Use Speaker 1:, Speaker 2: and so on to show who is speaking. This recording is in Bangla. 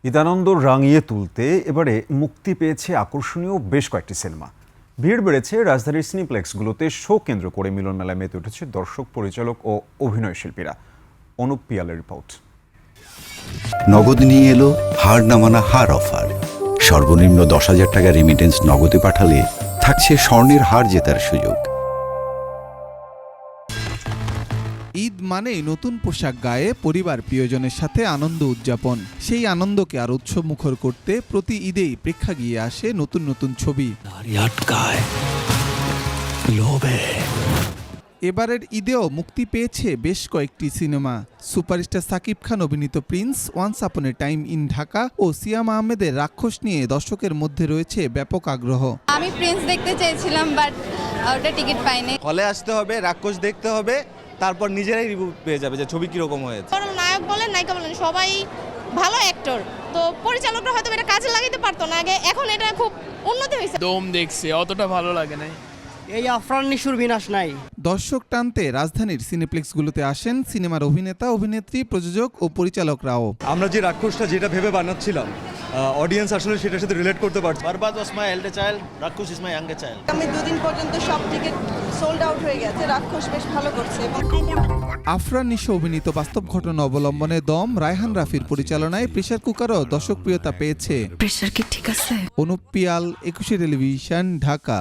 Speaker 1: ঈদানন্দ রাঙিয়ে তুলতে এবারে মুক্তি পেয়েছে আকর্ষণীয় বেশ কয়েকটি সিনেমা। ভিড় বেড়েছে রাজধানীর সিনেপ্লেক্সগুলোতে। শো কেন্দ্র করে মিলন মেলায় মেতে উঠেছে দর্শক, পরিচালক ও অভিনয় শিল্পীরা। অনুপ পিয়ালের রিপোর্ট।
Speaker 2: নগদ নিয়ে এলো হার না মানা হার অফার। সর্বনিম্ন 10,000 টাকা রেমিটেন্স নগদে পাঠালে থাকছে স্বর্ণের হার জেতার সুযোগ।
Speaker 3: ঈদ মানেই নতুন পোশাক গায়ে পরিবার প্রিয়জনের সাথে আনন্দ উদযাপন। সেই আনন্দকে আর উৎসবমুখর করতে প্রতি ঈদেই প্রেক্ষাগৃহে আসে নতুন নতুন ছবি। এবারের ঈদেও মুক্তি পেয়েছে বেশ কয়েকটি সিনেমা। সুপারস্টার সাকিব খান অভিনীত Prince, once upon a time in Dhaka ও সিয়াম আহমেদের রাক্ষস নিয়ে দর্শকের মধ্যে রয়েছে ব্যাপক আগ্রহ।
Speaker 4: আমি প্রিন্স দেখতে চেয়েছিলাম, বাট ওটা টিকিট পাইনি।
Speaker 5: হলে আসতে হবে, রাক্ষস দেখতে হবে, তারপর নিজেরাই রিভিউ পেয়ে যাবে যে ছবি কিরকম হয়েছে।
Speaker 6: নায়ক বলেন নায়িকা বলেন সবাই ভালো অ্যাক্টর, তো পরিচালকরা হয়তো এটা কাজে লাগাইতে পারতো না আগে, এখন এটা খুব উন্নতি হয়েছে।
Speaker 7: দম দেখছে অতটা ভালো লাগে না।
Speaker 8: এই আফরান নিশুর বিনাশ নাই।
Speaker 3: দর্শক টানতে রাজধানীর সিনেপ্লেক্সগুলোতে আসেন সিনেমার অভিনেতা, অভিনেত্রী, প্রযোজক ও পরিচালকরাও।
Speaker 9: আমরা যে রাক্ষসটা যেটা ভেবে বানাচ্ছিলাম, অডিয়েন্স আসলে সেটার সাথে রিলেট করতে পারছে।
Speaker 5: বরবাদ ওয়াজ মাই এল্ডার চাইল্ড, রাক্ষস ইজ মাই ইয়াঙ্গার চাইল্ড।
Speaker 10: আমি দুদিন পর্যন্ত সব টিকিট সোল্ড আউট হয়ে গেছে। রাক্ষস বেশ ভালো করছে।
Speaker 3: আফরান নিশো অভিনীত বাস্তব ঘটনা অবলম্বনে দম, রায়হান রাফির পরিচালনায় প্রেসার কুকারও দর্শকপ্রিয়তা পেয়েছে।
Speaker 4: প্রেসার কি ঠিক আছে?
Speaker 3: অনুপ পিয়াল, 21 টেলিভিশন, ঢাকা।